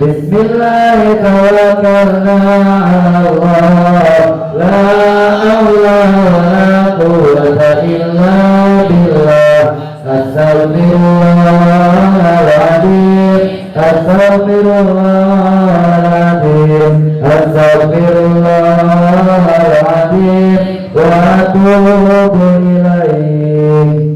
Bismillahirrahmanirrahim. La billah astaghfirullahaladzim astaghfirullahaladzim astaghfirullahaladzim wa atubu ilaih.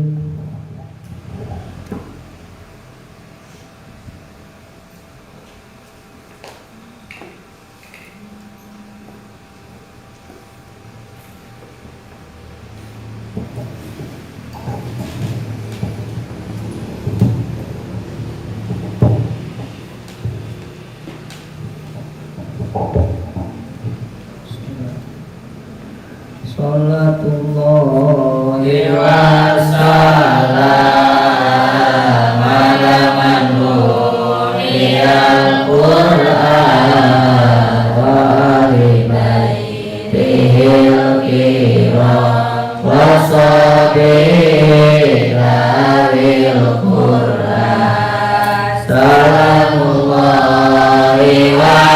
Salatullahi wassalam ala man huriyal Qur'an wa ali baitihil kiram wa sabiril Qur'an salamullahi wa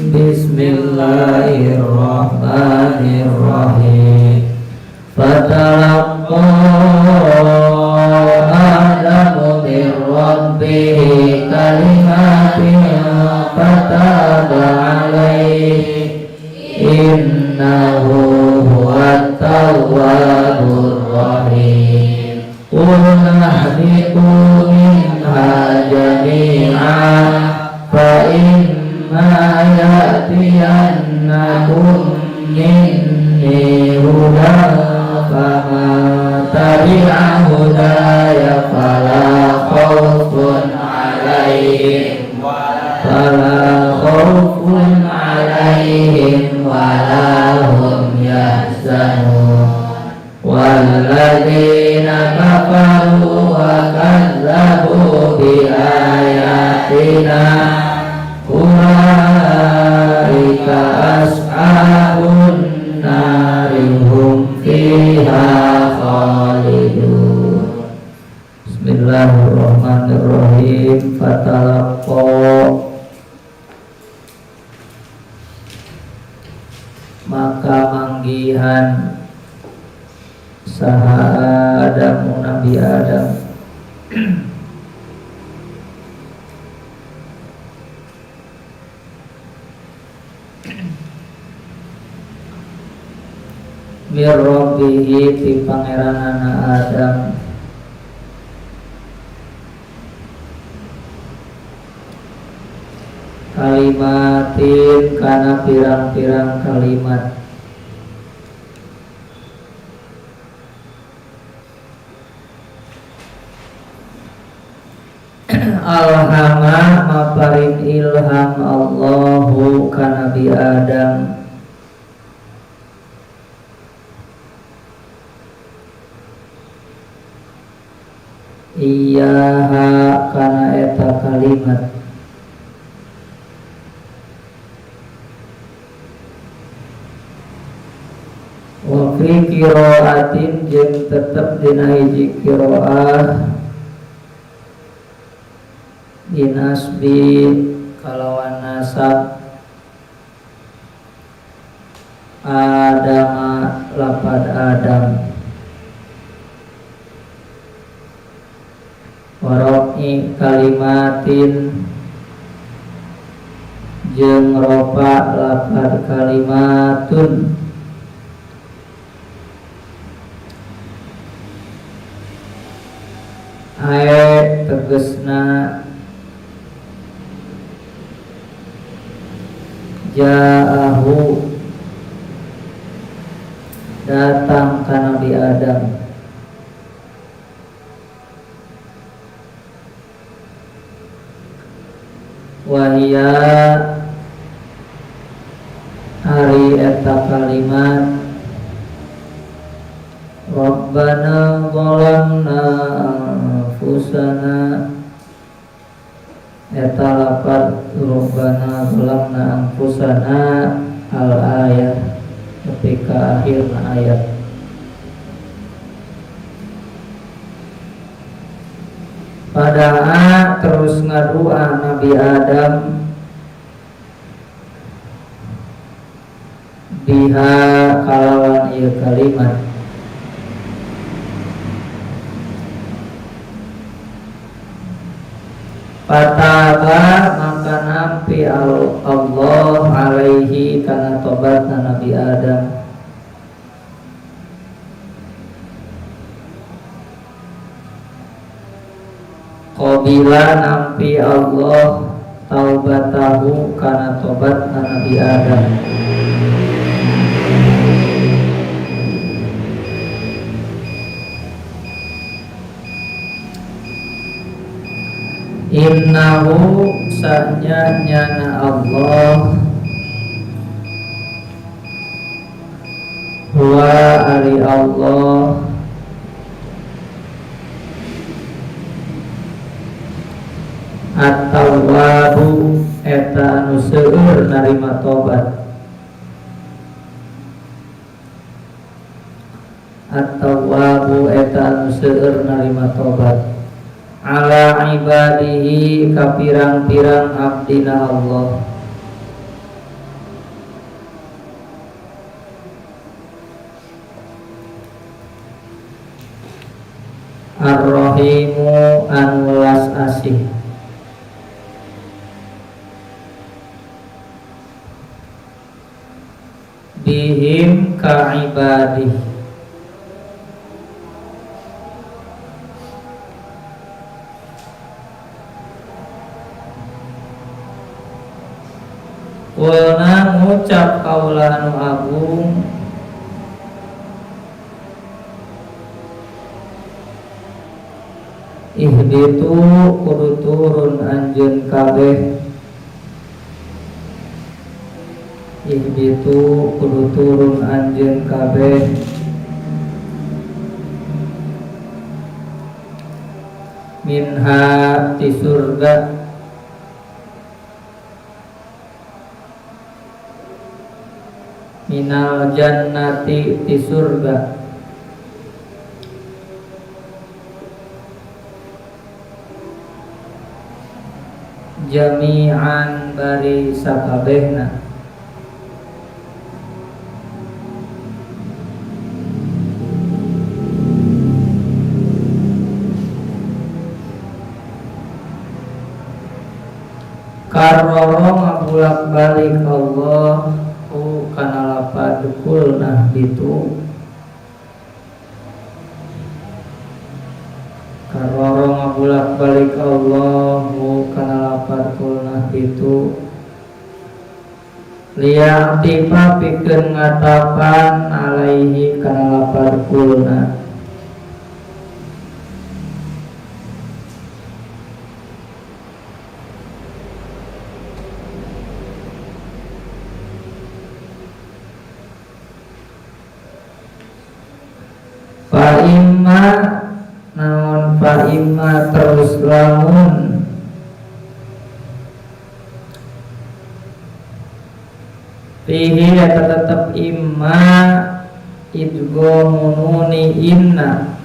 Bismillahirrahmanirrahim. Fatalaqa Adamu min rabbih kalimatin fataba alaihi innahu huwat tawwabur rahim. Qul nahbitu minha jami'an fa imma ya'tiyannakum minni hudan faman tabi'a hudaya fala khawfun 'alaihim wala hum yahzanun. Walladzina kafaru wa kadzabu bi ayatina ulaika ashabun nari hum fiha khalidun. Bismillahirrahmanirrahim. Fatalaqa, maka manggihan saha Adamu Nabi Adam mir rabbihi ti pangeranana Adam kalimatin kana pirang-pirang kalimat alhama maparin ilham Allahu ka Nabi Adam iyaha kana eta kalimat wa fi qiraatin jeung tetep dina hiji qiraah dinasbi kalawan nasab Adama lapad Adam warofi kalimatin jeung rofa lapad kalimatun ae tegesna ja'ahu datang ka Nabi Adam wahia hari eta kalimat Rabbana zalamna anfusana eta lapad Rabbana zalamna anfusana al ayat ketika akhir ayat padahal terus ngadua Nabi Adam biha kalawan ieu kalimat pataba maka nampi Allah alaihi kana tobatna Nabi Adam qabila nampi Allah taubatahu kana tobatna Nabi Adam innahu sanyana Allah huwa ari Allah at-tawwabu eta anu seueur narima tobat at-tawwabu eta anu seueur narima tobat ala ibadihi ka pirang-pirang abdina Allah ar-rahimu anu welas asih bihim ka ibadihi Kulna ngucap kaula anu agung ihbitu kudu turun anjeun kabeh ihbitu kudu turun anjeun kabeh minha ti surga minal jannati ti surga jami'an bari sakabehna karroro ngabulak balik Allah kana lapad kulna bitu karroro ngabulak balik Allah kana lapad kulna bitu liang tiba pikeun ngatapan alaihi kana lapad kulna lamun fihi eta tetep imma idghamununi inna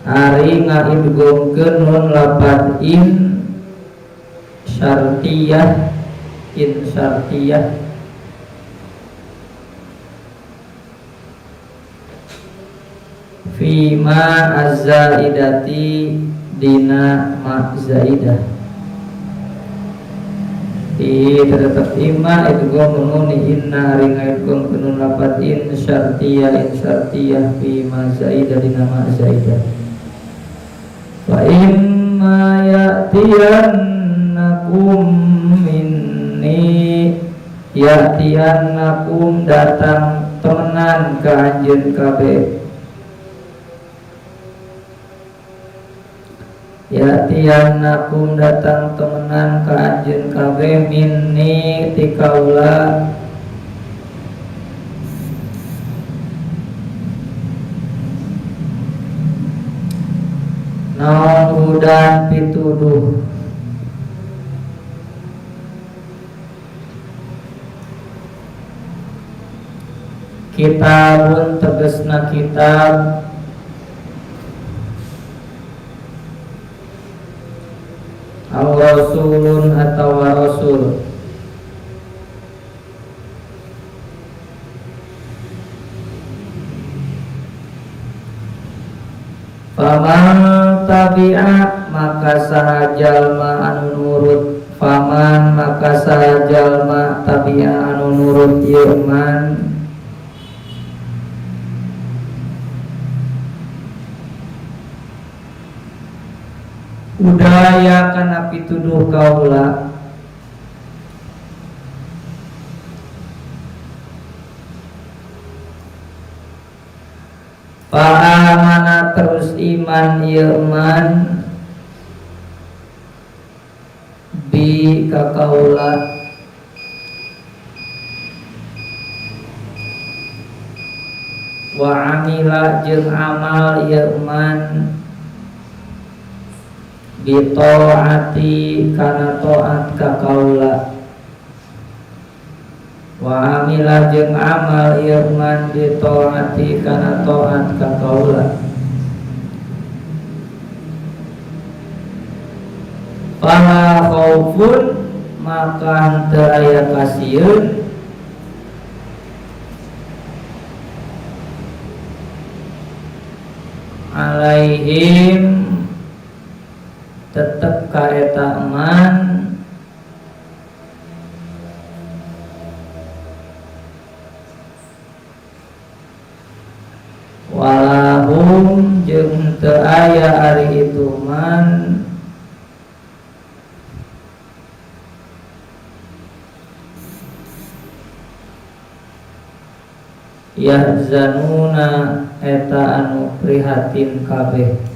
ari ngaidghamkeun nun lapad in syartiyah fima azzaidati dina ma zaidah tetap ima idghamununi inna ari ngaidghamkeun nun lapad in syartiyah fima zaidah dina ma zaidah fa imma ya'tiyannakum minni ya'tiyannakum datang temenan ka anjeun kabeh ya'tiyannakum datang temenan ka anjeun kabeh minni ti kaula naon hudan pituduh kitabun tegesna kitab aw rasulun atau rasul faman tabi'a maka sahajalma anu nurut faman maka sahajalma tabi'a anu nurut ieu man udaya kana pituduh kaula Fa'amana terus iman ieu man bi ka kaula wa amila jeung amal ieu man bi taati kana taat ka kaula wa amila jeung amal ieu man bi taati kana taat ka kaula fala khaufun maka henteu aya kasieun alaihim tetep ka eta man walahum jeung teu aya ari itu man yahzanuna eta anu prihatin kabeh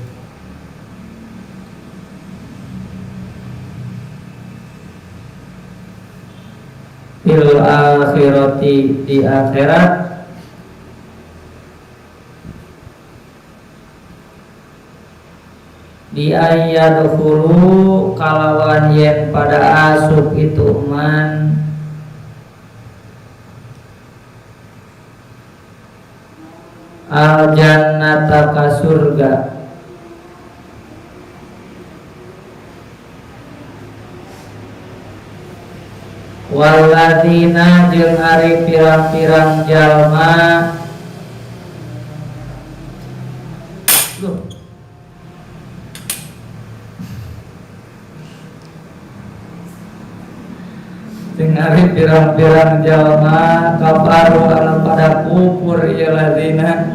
fil akhirati di akhirat di ayat hulu kalawan yen pada asup itu man al jannata ka surga walladzina jeung ari pirang-pirang jalma jeung ari pirang-pirang jalma kafaru anu pada kufur ieu ladzina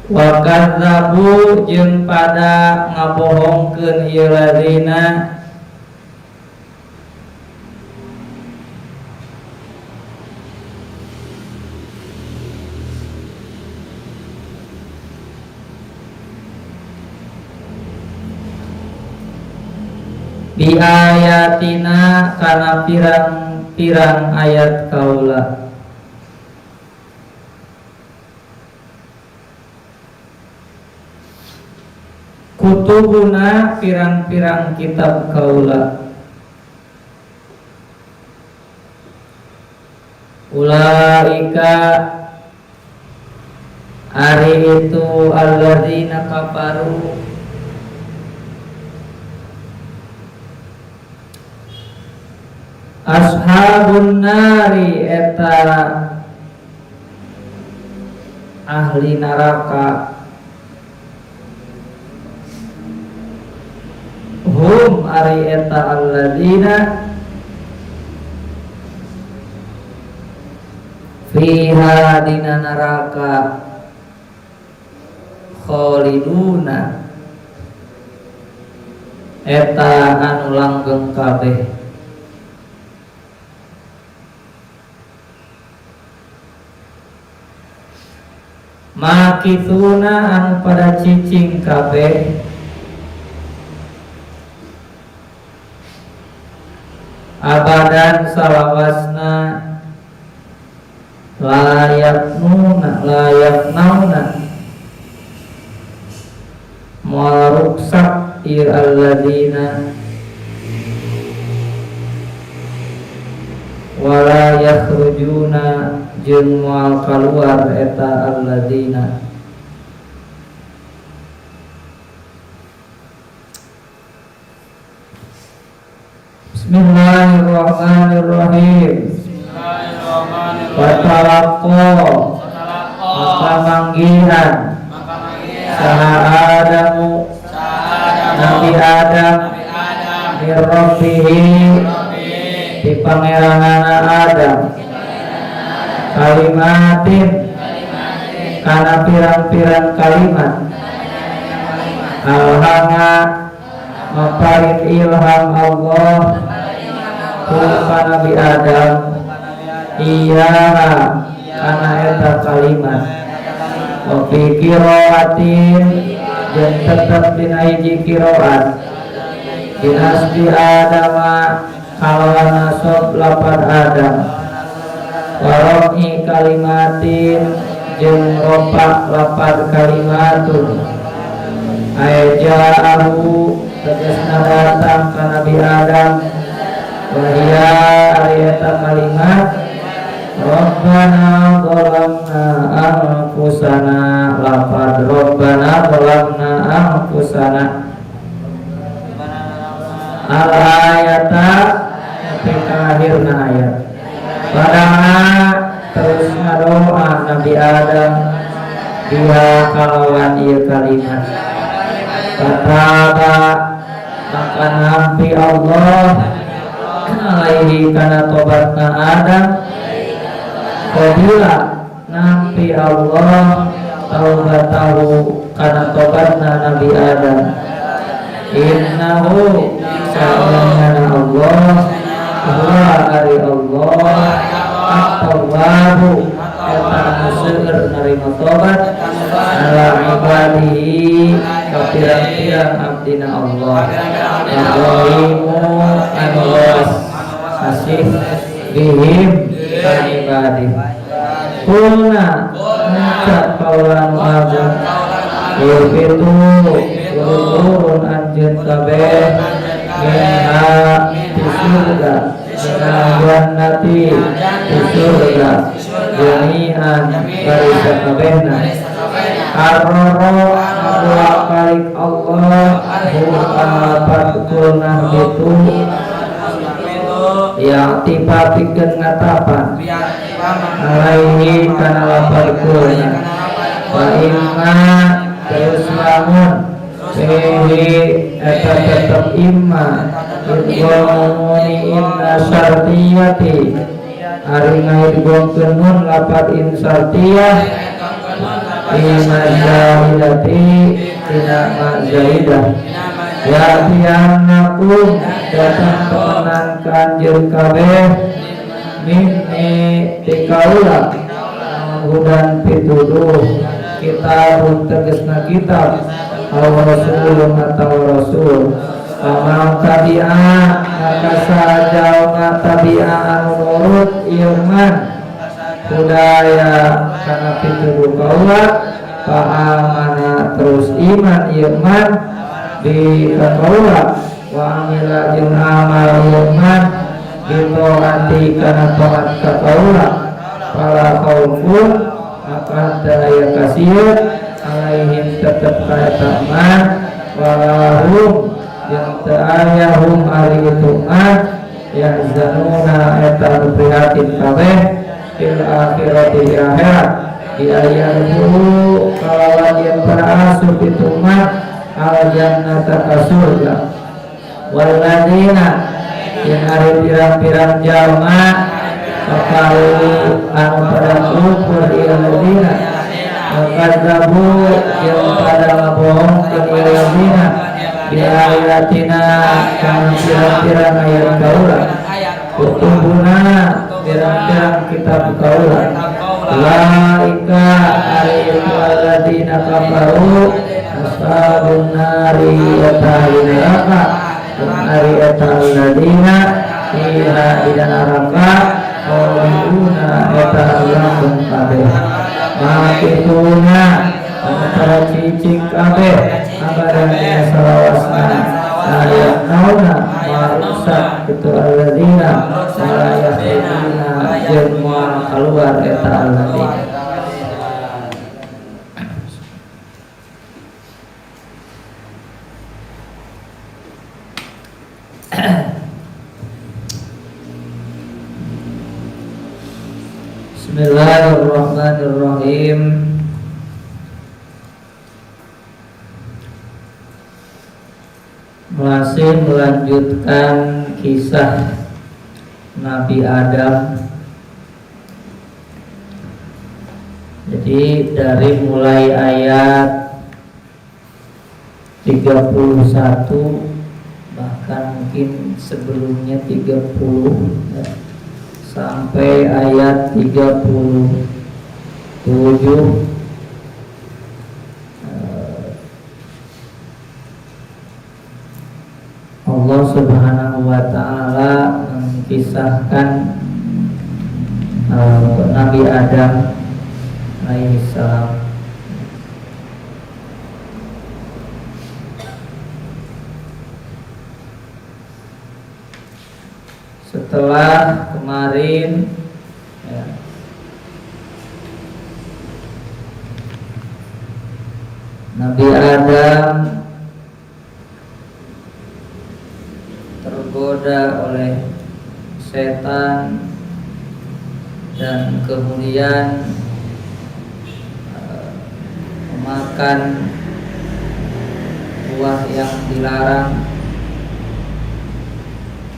wa kadzabu jeung pada ngabohongkeun ieu ladzina bi ayatina kana pirang ayat kaula. Kutubuna pirang-pirang kitab kaula. Ulaika ari itu alladzina kafaru ashabun nari eta ahli neraka. Hum ari eta alladzina fiha dina neraka khaliduna eta anu langgeng kabeh. Makithuna anu pada cicing kabeh abadan salawasna layak nauna moal ruksak ir alladzina wala yakhrujuna jeung moal kaluar eta alladzina. Bismillahirrahmanirrahim. Watalaqqa maka manggihan saha Adamu Nabi Adam mirrabbihi di pangeranana Adam kalimatin kana pirang-pirang kalimat alhama maparin ilham Allah ka Nabi Adam iya kana eta kalimat wa fi qiraatin jeung tetep dina hiji qiraat dinasbi Adama kalawan nasab lapad Adam waromi kalimatin jeung ropak lapad kalimatun ayajahu tegasna datang ka Nabi Adam wahia ayata kalimat Rabbana zalamna anfusana lapad Rabbana zalamna anfusana al ayata ketika akhirna ayat padahal terus ngadoa Nabi Adam dia kalawan ieu kalimat kataba maka nampi Allah alaihi kana tobatna Adam qabila nampi Allah taubatahu kana tobatna Nabi Adam innahu sa'alana Allah huwa ari Allah at-tawwabu eta museur narima tobat ala ibadihi kapirang-pirang abdina Allah Allahimu anu asih bihim kanibadih kulna ngucap kaulan wajah yurfitu turun anjir kabeh minha di surga minawan nati di surga jami'an barisa kabehna arroro dua kali Allah bukan patkulna itu yang tiba bikin ngatapan alaihi kana laparkulna wa imma terus lamun sehi eta tetep imma idghamuni inna syartiyati ari ngaidghamkeun nun lapat in syartiyah inna zahidati tina mazaidah ya tianakum datang temenan kanjur kabeh minni tikaula hudan pituduh kitabun tegesna kitab atau rasul Paman tabi'a maka sajalna tabi'a anu nurut iman budaya kana pituduh kaula paamana terus iman di kaula wa amila jeung amal iman bitaati kana taat ka kaula fala khaufun maka daya kasieun alaihim tetep ka man walahum yang ta'ayahum ari itu yang zanuna eta prihatin kabeh fil akhirati di akhirat di ayat dulu kalawan yang para asup itu al jannata ka surga waladina yang ari pirang-pirang jalma sekali anu pada kufur iladina mengkazabu yang pada ngabohong ke iladina di ayatina kami pirang-pirang ayat kaula kutubuna pirang-pirang kitab kaula laika ari itu alladzina kafaru ashabun nari yatahli neraka dan ari eta alladzina fiha ida neraka khaliduna eta langgeng kabeh makituna antara cicing kabeh abadan salawasna ayat nauna marusak itu alladzina malayakhdina jeung moal keluar eta alladzina. Bismillahirrahmanirrahim. Masih melanjutkan kisah Nabi Adam. Jadi dari mulai ayat 31 bahkan mungkin sebelumnya 30 ya, sampai ayat 37 Allah Subhanahu wa ta'ala mengisahkan Nabi Adam alaihissalam. Setelah kemarin ya, Nabi Adam tergoda oleh setan dan kemudian memakan buah yang dilarang,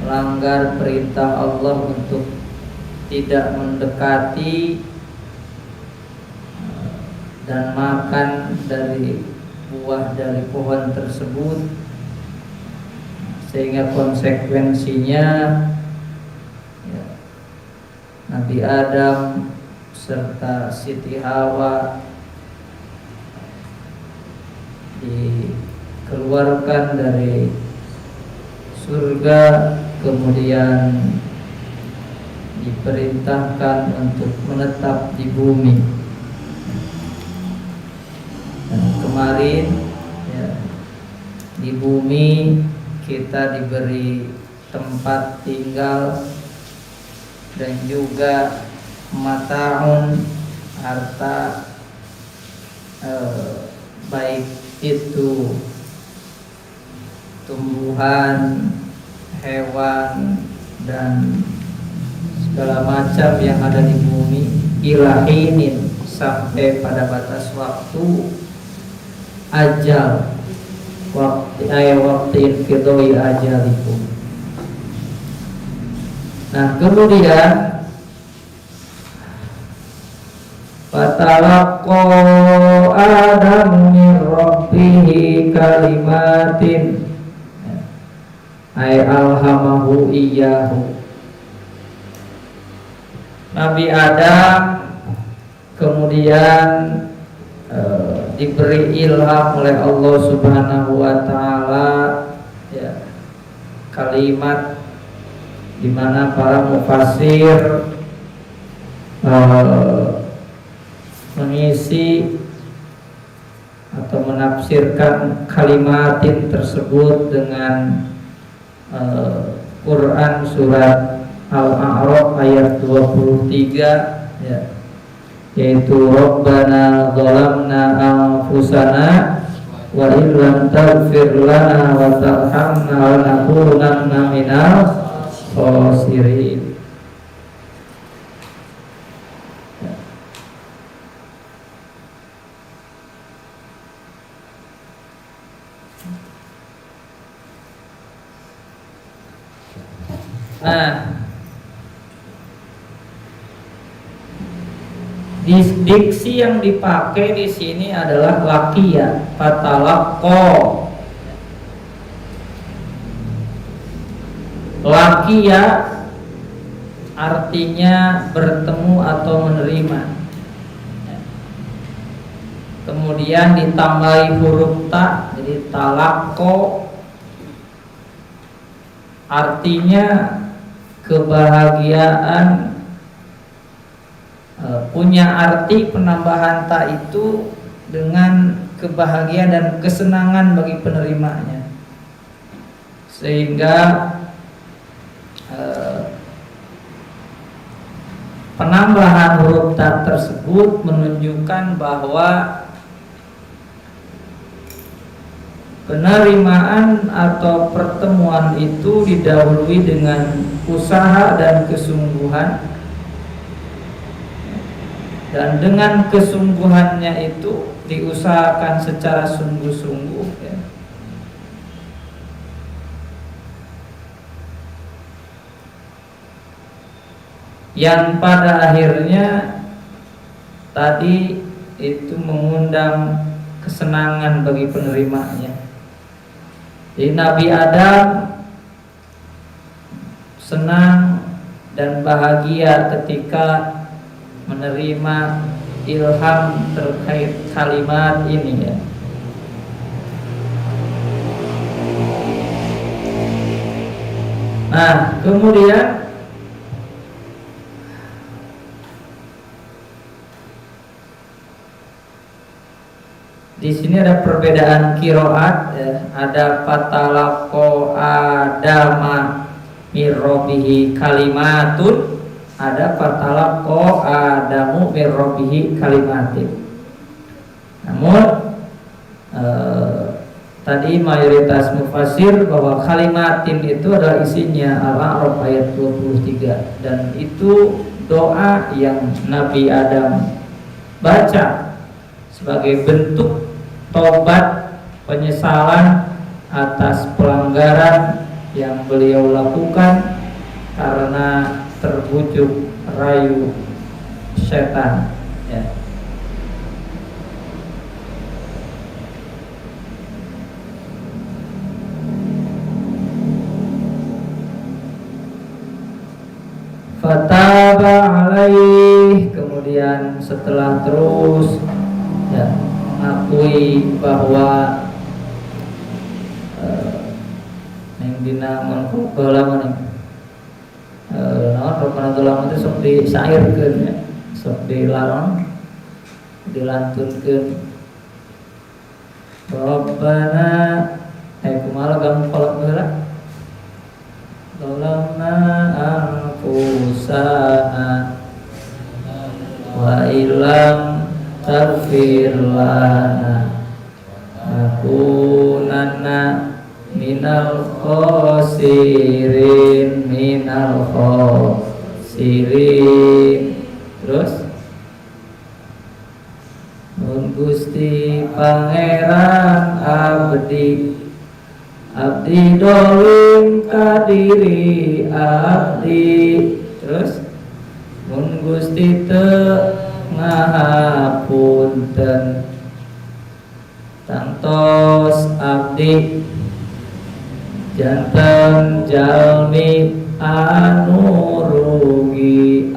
melanggar perintah Allah untuk tidak mendekati dan makan dari buah dari pohon tersebut, sehingga konsekuensinya ya, Nabi Adam serta Siti Hawa dikeluarkan dari surga, kemudian diperintahkan untuk menetap di bumi. Dan kemarin ya, di bumi kita diberi tempat tinggal dan juga mata'un, harta, baik itu tumbuhan, hewan dan segala macam yang ada di bumi, ilahinin sampai pada batas waktu ajal, waktu infidoi ajalikum. Nah kemudian fatalaqqa Adam min rabbih kalimatin ay alhamahu iyyahu. Nabi Adam kemudian diberi ilham oleh Allah Subhanahu wa ta'ala ya, kalimat di mana para mufassir mengisi atau menafsirkan kalimatin tersebut dengan Quran surat Al-A'raf ayat 23 ya, yaitu Rabbana zalamna anfusana wa illam taghfir lana wa tarhamna lanakunanna minal khasirin. Nah, diksi yang dipakai di sini adalah laqiya, fatalaqqa. Laqiya artinya bertemu atau menerima. Kemudian ditambahi huruf ta, jadi talaqqo, artinya kebahagiaan. Punya arti penambahan ta itu dengan kebahagiaan dan kesenangan bagi penerimanya, sehingga penambahan huruf ta tersebut menunjukkan bahwa penerimaan atau pertemuan itu didahului dengan usaha dan kesungguhan, dan dengan kesungguhannya itu diusahakan secara sungguh-sungguh ya. Yang pada akhirnya tadi itu mengundang kesenangan bagi penerimanya. Jadi Nabi Adam senang dan bahagia ketika menerima ilham terkait kalimat ini ya. Nah, kemudian di sini ada perbedaan qiraat ya. Ada fatalaqqa adama mir rabbihi kalimatun, ada fatalaqqa adamu mir rabbihi kalimatin. Namun tadi mayoritas mufassir bahwa kalimatin itu adalah isinya Al-A'raf ayat 23, dan itu doa yang Nabi Adam baca sebagai bentuk tobat penyesalan atas pelanggaran yang beliau lakukan karena terbujuk rayu setan ya. Fataba alaih, kemudian setelah terus ya mengakui bahwa yang dina mengkolaman naon rokana tulang itu sok disairkeun ya, sok dilarang dilantunkeun. Rabbana kumaha gam kolot heula zalamna anfusana wa illam taghfir lana nakunanna minal khosirin terus Nun Gusti Pangeran abdi dolim kadiri abdi, terus Nun Gusti teu ngahapunten tangtos abdi janten jalmi anu rugi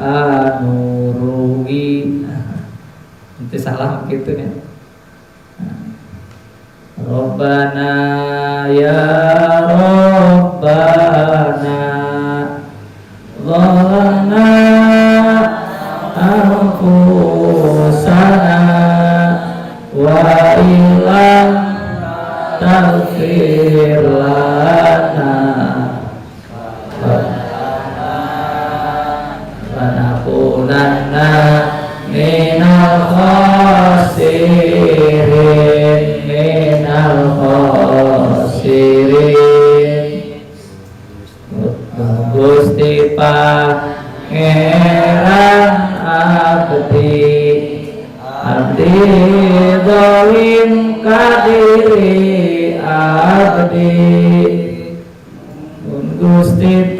itu salah gitu ya. Rabbana ya Rabbana rabbana zalamna anfusana wa illam taghfir lana lanakunanna minal khasirin Gusti Pangeran abdi zalim kadiri abdi Gusti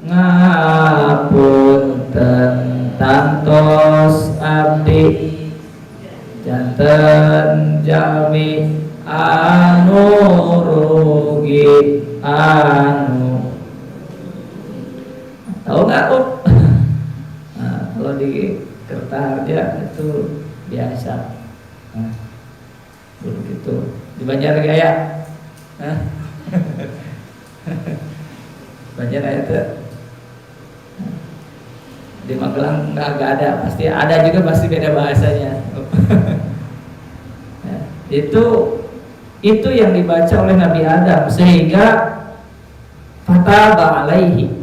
ngapunten tantos abdi janten jami anu rugi anu tahu nggak kok? Nah, kalau di Kertaharja itu biasa, begitu di Banjargaya, Banjargaya itu di Magelang nggak ada, pasti ada juga, pasti beda bahasanya. Nah, itu yang dibaca oleh Nabi Adam sehingga fataba alaihi,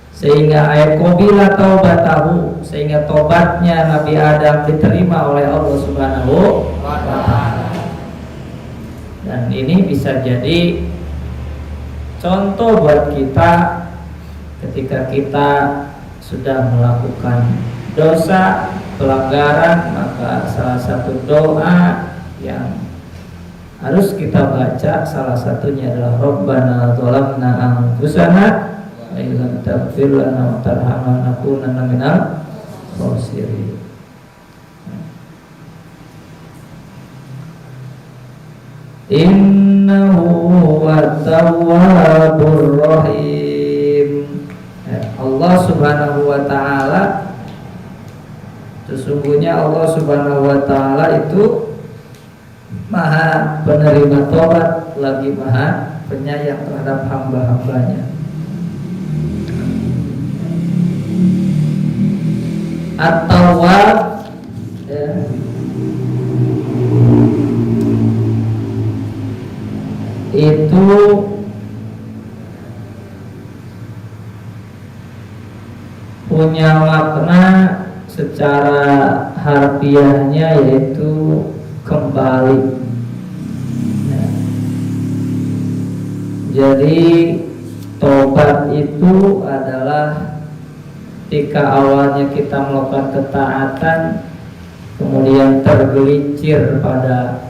sehingga ayat qabila taubatahu, sehingga tobatnya Nabi Adam diterima oleh Allah Subhanahu wa taala. Dan ini bisa jadi contoh buat kita ketika kita sudah melakukan dosa, pelanggaran, maka salah satu doa yang harus kita baca salah satunya adalah Rabbana zalamna anfusana wa illam taghfir lana wa tarhamna lanakunanna minal khasirin. Innahu wat-tawwabur rahim. Allah Subhanahu wa taala, sesungguhnya Allah Subhanahu wa taala itu Maha penerima tobat lagi Maha penyayang terhadap hamba-hambanya. At-Tawwab, ya, itu punya makna secara harfiahnya yaitu kembali. Nah, jadi tobat itu adalah ketika awalnya kita melakukan ketaatan, kemudian tergelincir pada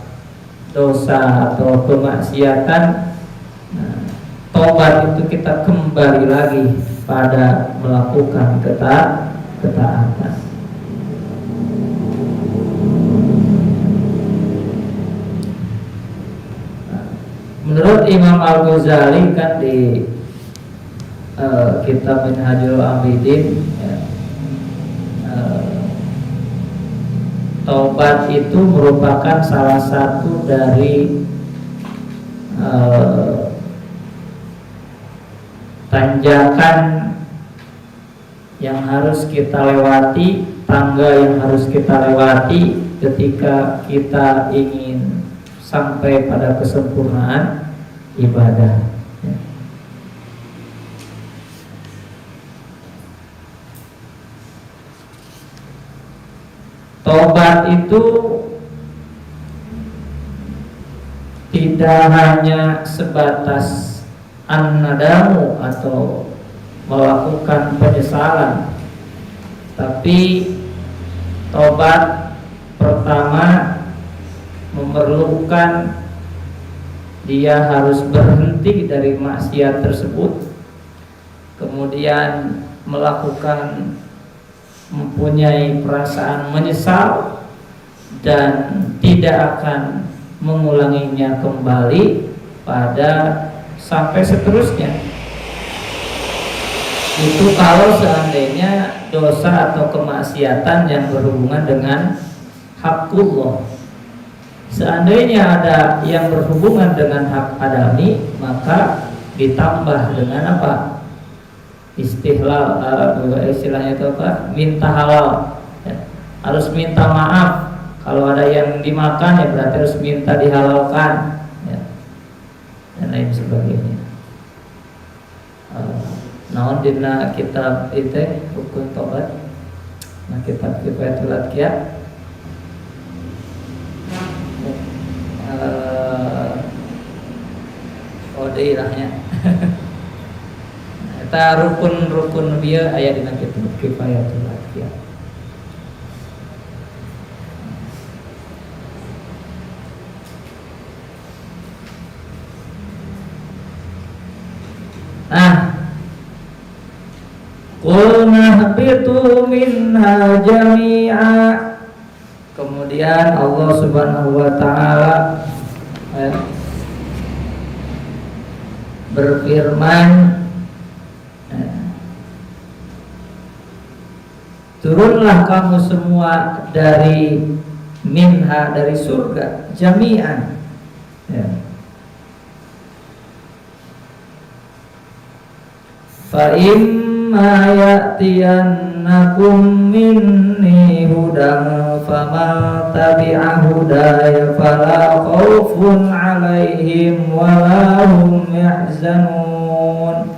dosa atau kemaksiatan. Nah, tobat itu kita kembali lagi pada melakukan ketaatan. Menurut Imam Al-Ghazali kan di kitab Minhajul Abidin, ya, taubat itu merupakan salah satu dari tanjakan yang harus kita lewati, tangga yang harus kita lewati ketika kita ingin sampai pada kesempurnaan ibadah. Tobat itu tidak hanya sebatas an-nadamu atau melakukan penyesalan, tapi tobat pertama memerlukan dia harus berhenti dari maksiat tersebut, kemudian mempunyai perasaan menyesal dan tidak akan mengulanginya kembali pada sampai seterusnya. Itu kalau seandainya dosa atau kemaksiatan yang berhubungan dengan hakullah. Seandainya ada yang berhubungan dengan hak adami, maka ditambah dengan apa? Istihlal, istilahnya itu apa? Minta halal. Ya. Harus minta maaf kalau ada yang dimakan, ya berarti harus minta dihalalkan, ya. Dan lain sebagainya. Naon dina kitab itu rukun tobat, nah kitab Kifayatul Adqiya, ilahnya. Eta rukun dia aya dina kitab Kifayatul Adqiya. Qulna habitu minha jami'a. Kemudian Allah Subhanahu wa taala berfirman, turunlah kamu semua dari minha, dari surga, jami'an, ya. Fa imma ya'tiyannakum minni hudan faman tabi'a hudaya fala khaufun 'alaihim wa la hum yahzanun.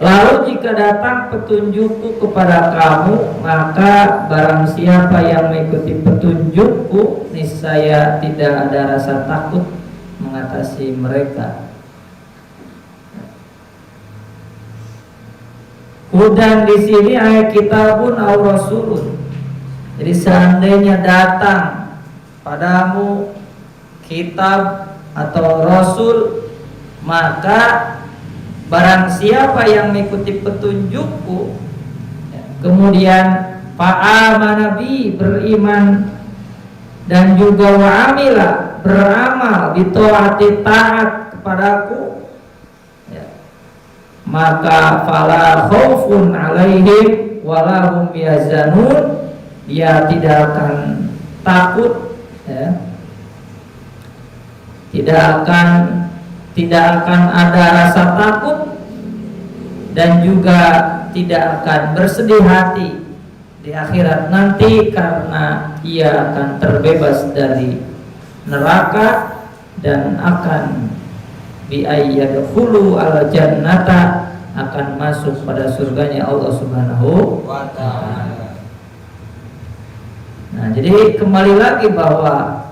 Lalu jika datang petunjukku kepada kamu, maka barang siapa yang mengikuti petunjukku, niscaya tidak ada rasa takut mengatasi mereka. Hudan di sini ayat kitabun aw rasulun. Jadi seandainya datang padamu kitab atau rasul, maka barang siapa yang mengikuti petunjukku, kemudian fa'amana bi, beriman, dan juga wa'amila, beramal, bitaati, taat kepadaku, maka fala khaufun 'alaihim wa la hum yahzanun, dia tidak akan takut, ya. Tidak akan ada rasa takut dan juga tidak akan bersedih hati di akhirat nanti, karena ia akan terbebas dari neraka dan akan bi'ayyadkhulu al-jannata, akan masuk pada surganya Allah Subhanahu wa ta'ala. Nah, jadi kembali lagi bahwa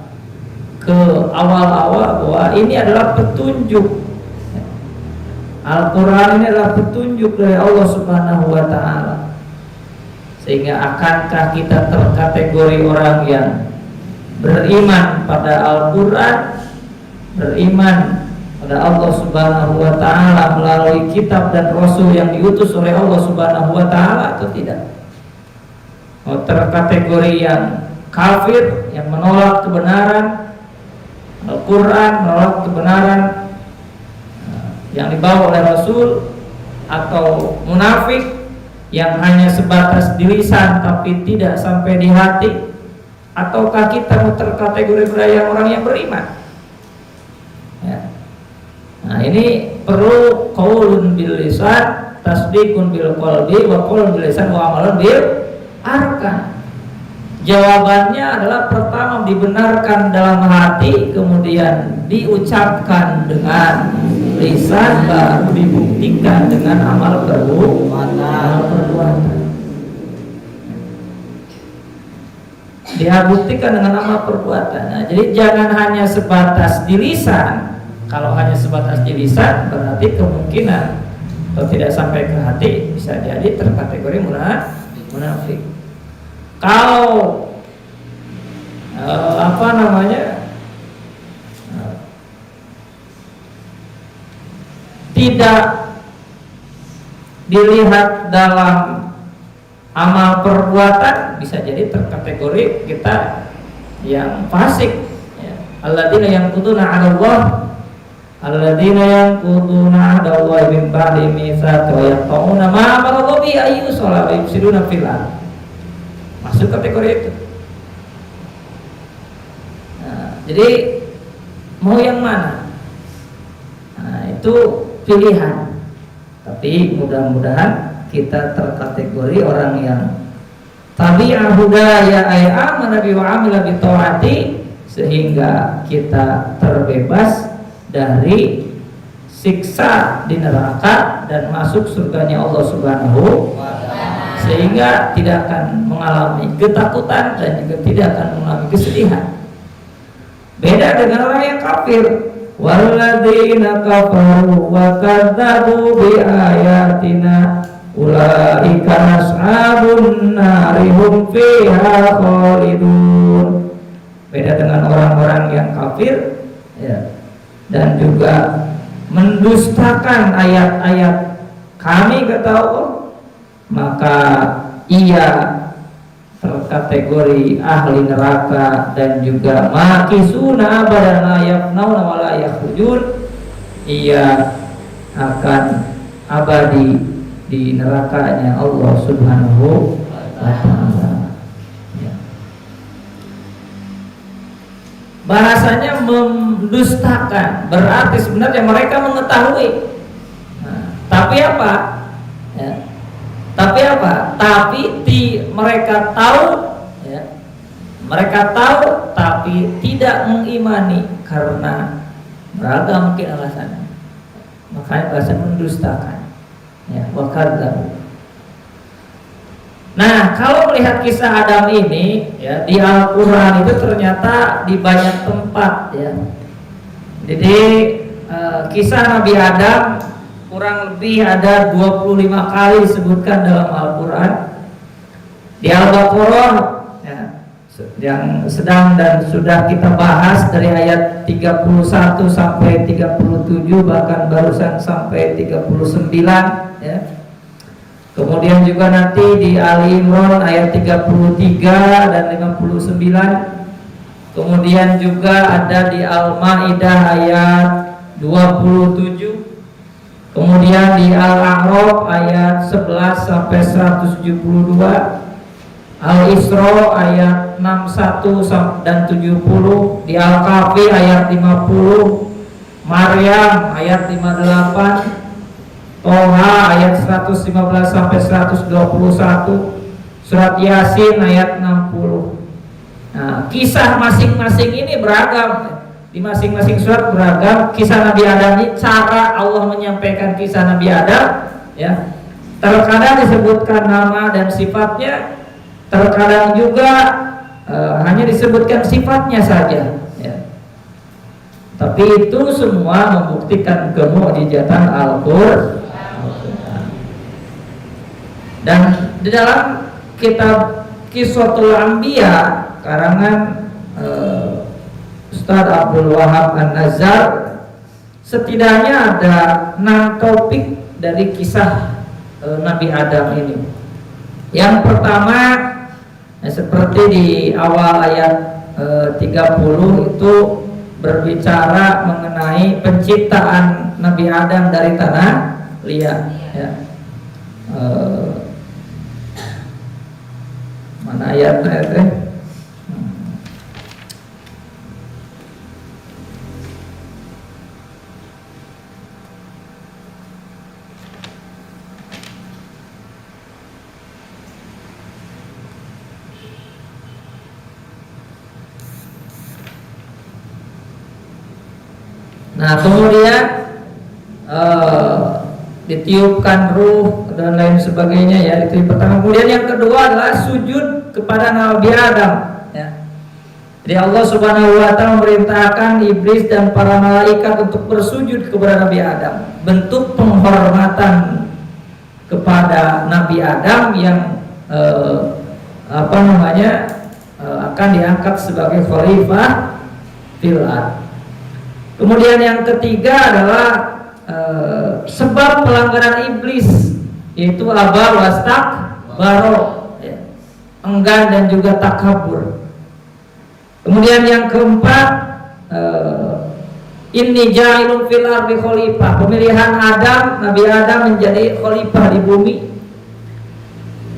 ke awal-awal bahwa ini adalah petunjuk. Al-Quran ini adalah petunjuk dari Allah Subhanahu wa ta'ala. Sehingga akankah kita terkategori orang yang beriman pada Al-Quran, beriman pada Allah Subhanahu wa ta'ala melalui kitab dan rasul yang diutus oleh Allah Subhanahu wa ta'ala, atau tidak? Terkategori yang kafir, yang menolak kebenaran Al-Quran, menolak kebenaran yang dibawa oleh Rasul, atau munafik yang hanya sebatas di lisan tapi tidak sampai di hati, ataukah kita mau terkategori budaya orang yang beriman? Ya. Nah, ini perlu qaulun bil lisan, tasdiqun bil qalbi, wa qaulun bil lisan wa amalun bil arkan. Jawabannya adalah pertama dibenarkan dalam hati, kemudian diucapkan dengan lisan, baru dibuktikan dengan amal perbuatan. Dia buktikan dengan amal perbuatan. Nah, jadi jangan hanya sebatas di lisan. Kalau hanya sebatas di lisan, berarti kemungkinan atau tidak sampai ke hati bisa jadi terkategori munafik. Kalau tidak dilihat dalam amal perbuatan, bisa jadi terkategori kita yang fasik, ya. Alladzina yanquduna 'ahdallahi, alladzina yanquduna 'ahdallahi min ba'di mitsaqi wa yaqta'una ma amara bihi ayyusala wa yufsiduna fil ardh. masuk kategori itu. Nah, jadi mau yang mana? Nah, itu pilihan. Tapi mudah-mudahan kita terkategori orang yang tabi'a hudaya ay amana bi wa amila bi taati, sehingga kita terbebas dari siksa di neraka dan masuk surganya Allah Subhanahu wa ta'ala, sehingga tidak akan mengalami ketakutan dan juga tidak akan mengalami kesedihan. Beda dengan orang yang kafir. Walladzina kafaru wa kadzdzabu bi ayatina ulaika ashabun nari hum fiha khalidun. Beda dengan orang-orang yang kafir ya, dan juga mendustakan ayat-ayat kami, kata Allah, maka ia terkategori ahli neraka dan juga makisuna abadan la yafnauna wa la yakhrujun, ia akan abadi di nerakanya Allah Subhanahu wa ta'ala. Bahasanya mendustakan berarti sebenarnya mereka mengetahui. Nah, tapi apa? Ya. Tapi apa? Mereka tahu, ya. Mereka tahu tapi tidak mengimani karena beragam mungkin alasannya. Makanya bahasa mendustakan. Ya, wakadzab. Nah, kalau melihat kisah Adam ini ya, di Al-Quran itu ternyata di banyak tempat ya. Jadi kisah Nabi Adam kurang lebih ada 25 kali disebutkan dalam Al-Quran. Di Al-Baqarah ya, yang sedang dan sudah kita bahas dari ayat 31 sampai 37, bahkan barusan sampai 39 ya. Kemudian juga nanti di Ali Imran ayat 33 dan 59. Kemudian juga ada di Al-Maidah ayat 27. Kemudian di Al-A'raf ayat 11 sampai 172. Al-Isra ayat 61 dan 70. Di Al-Kahfi ayat 50. Maryam ayat 58. Toha ayat 115 sampai 121, surat Yasin ayat 60. Nah, kisah masing-masing ini beragam. Di masing-masing surat beragam. Kisah Nabi Adam ini, cara Allah menyampaikan kisah Nabi Adam ya, terkadang disebutkan nama dan sifatnya, terkadang juga hanya disebutkan sifatnya saja ya. Tapi itu semua membuktikan kemukjizatan Al-Qur'an. Dan di dalam kitab Qissatul Anbiya karangan Ustaz Abdul Wahab An-Nazzar, setidaknya ada 6 topik dari kisah Nabi Adam ini. Yang pertama seperti di awal ayat 30 itu berbicara mengenai penciptaan Nabi Adam dari tanah liat ya. Mana ayatnya itu? Nah, kemudian ditiupkan ruh dan lain sebagainya ya, itu yang pertama. Kemudian yang kedua adalah sujud kepada Nabi Adam ya. Jadi Allah Subhanahu wa ta'ala memerintahkan iblis dan para malaikat untuk bersujud kepada Nabi Adam, bentuk penghormatan kepada Nabi Adam yang akan diangkat sebagai khalifah fil ardh. Kemudian yang ketiga adalah sebab pelanggaran iblis, yaitu aba wastakbaro ya, enggan dan juga takabur. Kemudian yang keempat, inni ja'ilun fil ardi khalifah, pemilihan Nabi Adam menjadi khalifah di bumi.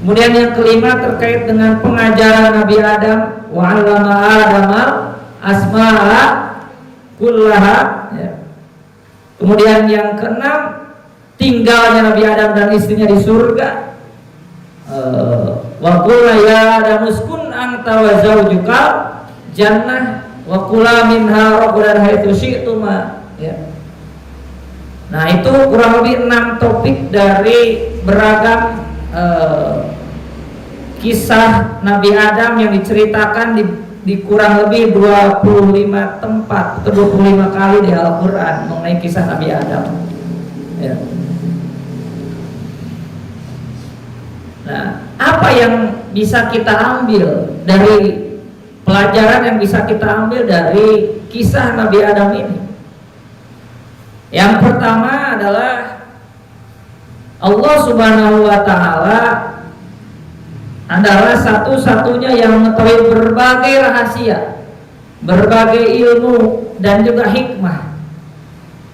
Kemudian yang kelima terkait dengan pengajaran Nabi Adam, wa 'allama Adama asma'a kullaha, ya. Kemudian yang keenam tinggalnya Nabi Adam dan istrinya di surga. Wa qul ya Adam uskun anta wa zawjukal jannah wa kula minha ragadan haitsu syi'tuma, ya. Nah, itu kurang lebih 6 topik dari beragam kisah Nabi Adam yang diceritakan di kurang lebih 25 tempat atau 25 kali di Al-Quran mengenai kisah Nabi Adam, ya. Nah, apa yang bisa kita ambil dari pelajaran yang bisa kita ambil dari kisah Nabi Adam ini? Yang pertama adalah Allah Subhanahu wa Ta'ala adalah satu-satunya yang mengetahui berbagai rahasia, berbagai ilmu dan juga hikmah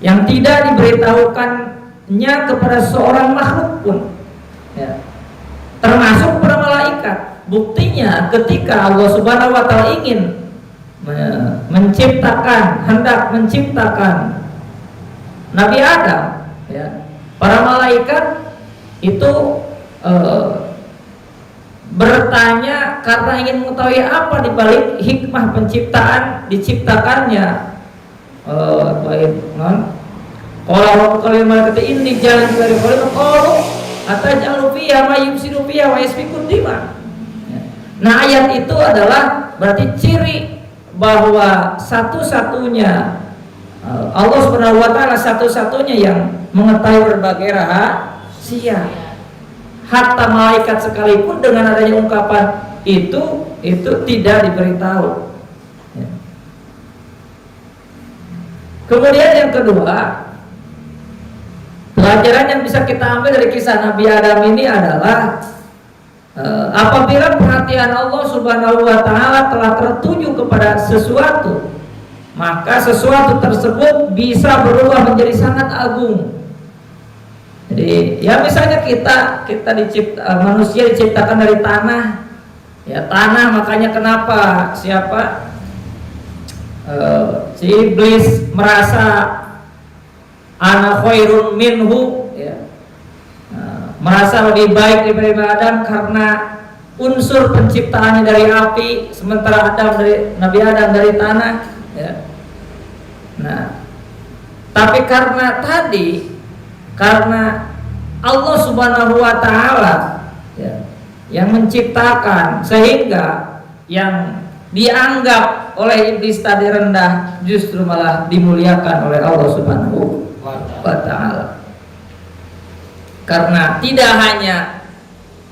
yang tidak diberitahukannya kepada seorang makhluk pun, ya. Termasuk para malaikat. Buktinya ketika Allah Subhanahu wa Ta'ala ingin hendak menciptakan Nabi Adam, ya, para malaikat itu bertanya karena ingin mengetahui apa dibalik hikmah diciptakannya. Kalau kalian malaikat ini jalan dari kalau atajalu fiha ma yufsidu fiha wa yasfiku dima. Nah, ayat itu adalah berarti ciri bahwa satu-satunya Allah Subhanahu wa Ta'ala satu-satunya yang mengetahui berbagai rahasia. Hatta malaikat sekalipun dengan adanya ungkapan itu tidak diberitahu, ya. Kemudian yang kedua, pelajaran yang bisa kita ambil dari kisah Nabi Adam ini adalah apabila perhatian Allah Subhanahu wa Ta'ala telah tertuju kepada sesuatu, maka sesuatu tersebut bisa berubah menjadi sangat agung. Jadi, ya misalnya manusia diciptakan dari tanah, ya tanah, makanya kenapa si iblis merasa ana khairun minhu, ya. Merasa lebih baik daripada Adam karena unsur penciptaannya dari api, sementara Nabi Adam dari tanah, ya. Nah, tapi karena Allah Subhanahu wa Ta'ala, ya, yang menciptakan, sehingga yang dianggap oleh iblis tadi rendah justru malah dimuliakan oleh Allah Subhanahu wa Ta'ala. Karena tidak hanya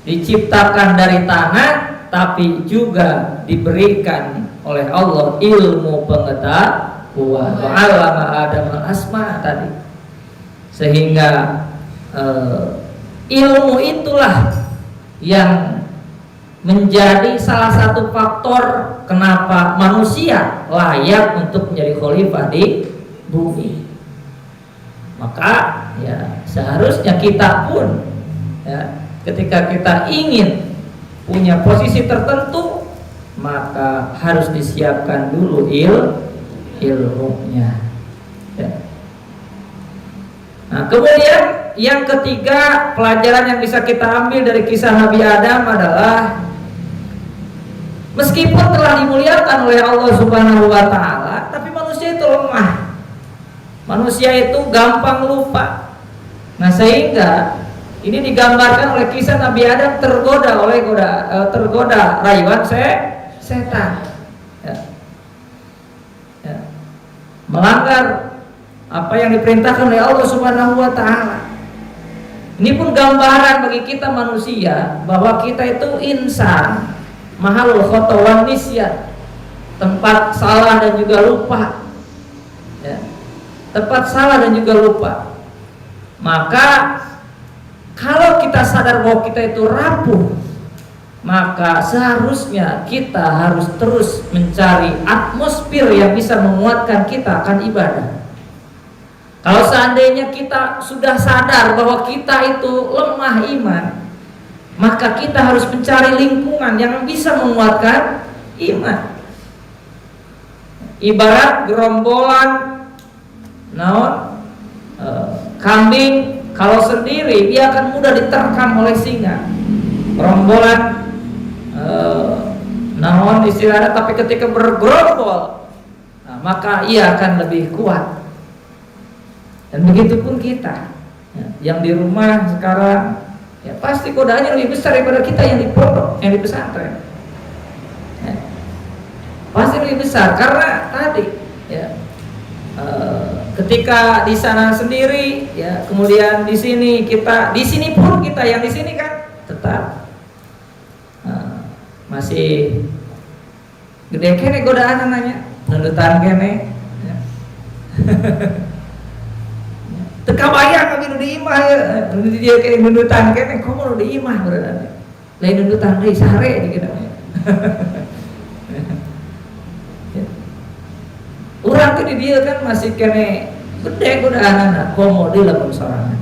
diciptakan dari tanah, tapi juga diberikan oleh Allah ilmu pengetahuan. Wa 'allama Adama asma tadi, sehingga ilmu itulah yang menjadi salah satu faktor kenapa manusia layak untuk menjadi khalifah di bumi. Maka ya seharusnya kita pun, ya, ketika kita ingin punya posisi tertentu, maka harus disiapkan dulu ilmunya, ya. Nah, kemudian yang ketiga, pelajaran yang bisa kita ambil dari kisah Nabi Adam adalah meskipun telah dimuliakan oleh Allah Subhanahu wa Ta'ala, tapi manusia itu lemah. Manusia itu gampang lupa. Nah, sehingga ini digambarkan oleh kisah Nabi Adam tergoda rayuan setan, ya. Ya. Melanggar apa yang diperintahkan oleh Allah Subhanahu wa Ta'ala. Ini pun gambaran bagi kita manusia bahwa kita itu insan, mahalul khotawan nisyan, tempat salah dan juga lupa, ya. Tempat salah dan juga lupa. Maka kalau kita sadar bahwa kita itu rapuh, maka seharusnya kita harus terus mencari atmosfer yang bisa menguatkan kita akan ibadah. Kalau seandainya kita sudah sadar bahwa kita itu lemah iman, maka kita harus mencari lingkungan yang bisa menguatkan iman. Ibarat gerombolan kambing, kalau sendiri dia akan mudah diterkam oleh singa. Gerombolan istilahnya, tapi ketika bergerombol, maka ia akan lebih kuat. Dan begitu pun kita yang di rumah sekarang, ya pasti godaannya lebih besar daripada kita yang di pondok, yang di pesantren. Pasti lebih besar karena tadi ya, ketika di sana sendiri ya, kemudian di sini pun kita yang di sini kan tetap masih gede kene godaan anaknya, nundutan kene ya. Teka bayang kami nu di imah ya, dia kayak nundutan kene komo nu di imah berarti. Lain nundutan deui sare di kita. Urang ke di dia kan masih kene gede godaan anak komo di lamun sorangan.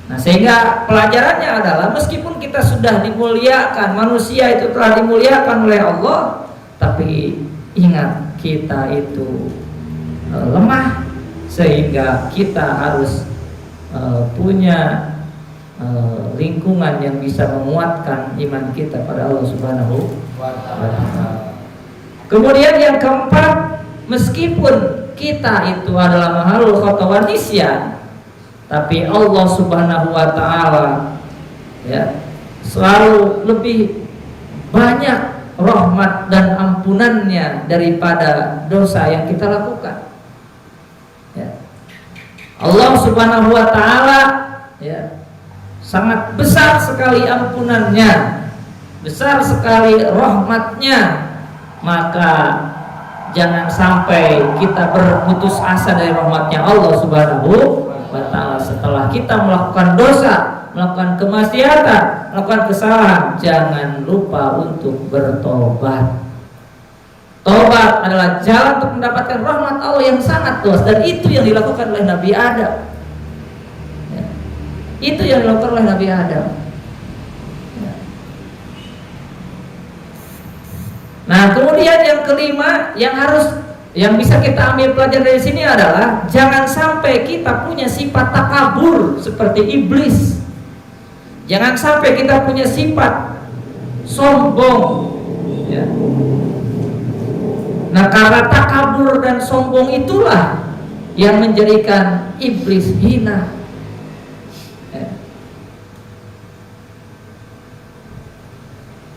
Nah, sehingga pelajarannya adalah meskipun kita sudah dimuliakan, manusia itu telah dimuliakan oleh Allah, tapi ingat kita itu lemah, sehingga kita harus punya lingkungan yang bisa menguatkan iman kita pada Allah Subhanahu wa Ta'ala. Kemudian yang keempat, meskipun kita itu adalah makhluk khata'an nisyan, tapi Allah Subhanahu wa Ta'ala ya selalu lebih banyak rahmat dan ampunannya daripada dosa yang kita lakukan. Ya. Allah Subhanahu wa Ta'ala ya sangat besar sekali ampunannya, besar sekali rahmatnya, maka jangan sampai kita berputus asa dari rahmatnya Allah Subhanahu wa Ta'ala setelah kita melakukan dosa, melakukan kemaksiatan, melakukan kesalahan. Jangan lupa untuk bertobat. Tobat adalah jalan untuk mendapatkan rahmat Allah yang sangat luas, dan itu yang dilakukan oleh Nabi Adam ya. Itu yang dilakukan oleh Nabi Adam ya. Nah, kemudian yang kelima yang bisa kita ambil pelajaran dari sini adalah jangan sampai kita punya sifat takabur seperti iblis. Jangan sampai kita punya sifat sombong ya. Nah, karena takabur dan sombong itulah yang menjadikan iblis hina ya.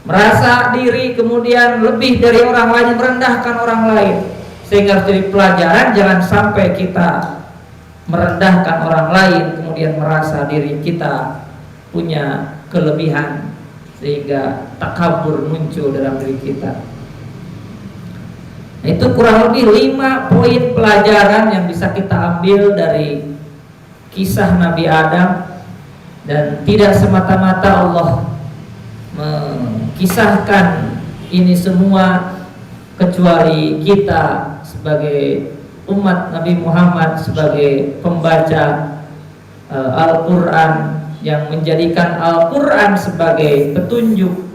Merasa diri kemudian lebih dari orang lain, merendahkan orang lain. Sehingga harus jadi pelajaran, jangan sampai kita merendahkan orang lain kemudian merasa diri kita punya kelebihan sehingga takabur muncul dalam diri kita. Nah, itu kurang lebih 5 poin pelajaran yang bisa kita ambil dari kisah Nabi Adam, dan tidak semata-mata Allah mengkisahkan ini semua kecuali kita sebagai umat Nabi Muhammad, sebagai pembaca Al-Quran yang menjadikan Al-Quran sebagai petunjuk,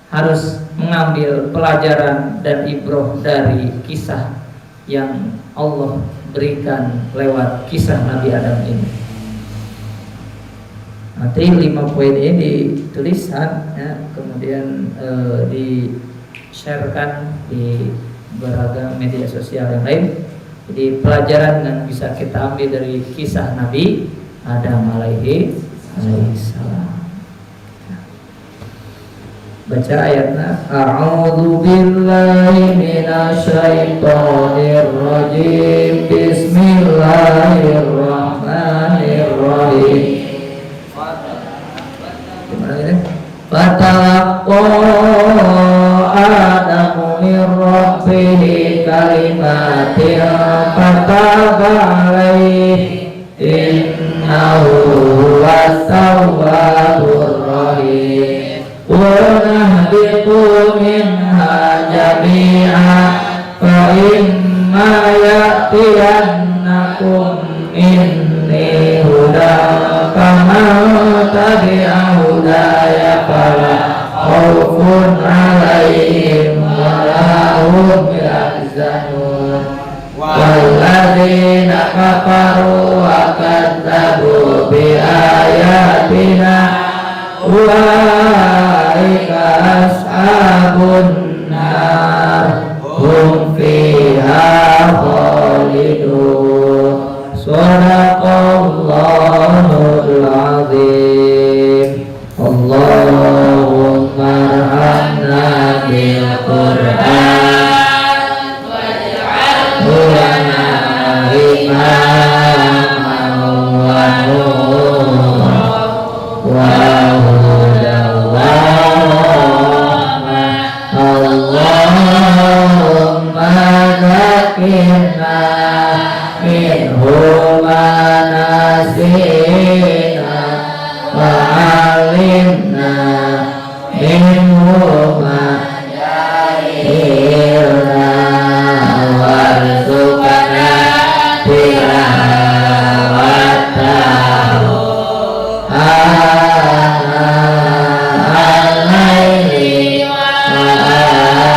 harus mengambil pelajaran dan ibroh dari kisah yang Allah berikan lewat kisah Nabi Adam ini. Nanti 5 poin ini dituliskan ya, kemudian di-sharekan di beragam media sosial yang lain. Jadi pelajaran yang bisa kita ambil dari kisah Nabi Adam alaihi salam. Baca ayatnya. A'udzu billahi minasyaitonir rajim. Bismillahirrahmanirrahim. Gimana ini? Fatalaqqa Adamu min rabbih kalimatin fataba alaihi innahu huwas tawwabur rahim. Wahbitu minha jami'a fa imma ya'tiyannakum minni hudan faman tabi'a hudaya fala khaufun 'alaihim wa la hum yahzanun. Walladzina kafaru wa kadzdzabu bi ayatina ulaika ashabun nar hum fiha khalidun. Shadaqallahul azim. Allahumma arhamna bil Qur'an waj'alhu lana imaman wa nuran wa hudan wa rahmah. Allahumma zakkirna minhu ma nasina wa 'allimna minhu ma jahilna warzuqna tilawatahu ana al-laili wa ana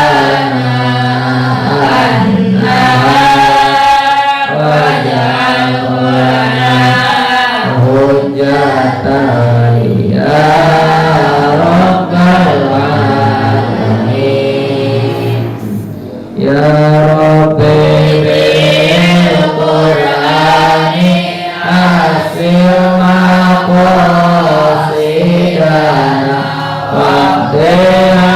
an-nahar waj'alhu lana hujjatan ya rabbal alamin. Ya Rabbi bil Qur'ani asil maqasidana waqtina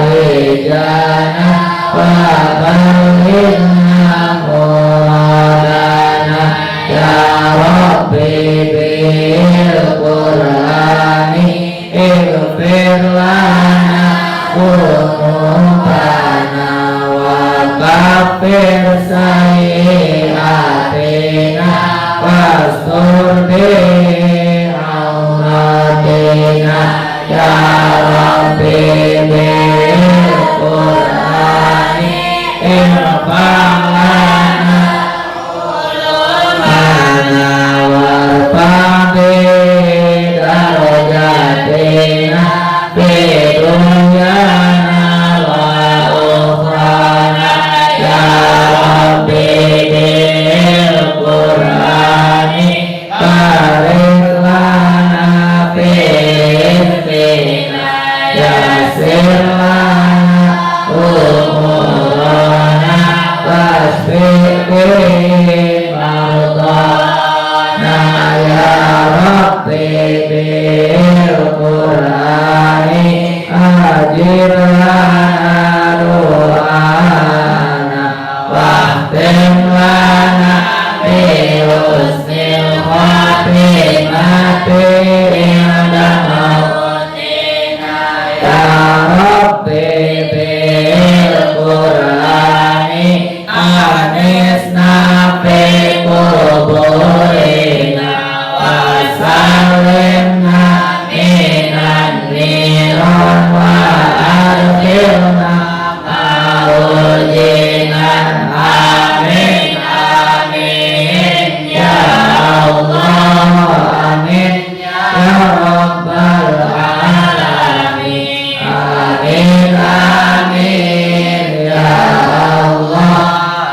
warijana wa balghna muradana. Ya Rabbi bil Qur'ani ighfir lana dhunubana wa kaffir sayyi'atina wastur bi auratina. Ya Rabbi bil Qur'ani irfa' lana qulubana warfa' bi darajatina fi dunyana wa ukhrana. Ya Rabbi bil Qur'ani barik lana fi rizqina yassir lana umurana wasfi bihi mardana. Ya Rabbi bil Qur'ani ajir lana du'ana wahtim lana bi husnil khatimati inda mautina. Ya Rabbi bil Qur'ani anisna fi quburina wa sallimna minan niran wa adkhilna ma'ujinan. Amin amin ya Allah, amin ya Rabbal alamin. Amin amin ya Allah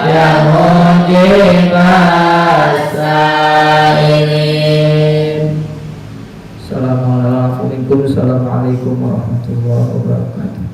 ya mujibas sa'ilin. Assalamualaikum warahmatullahi wabarakatuh.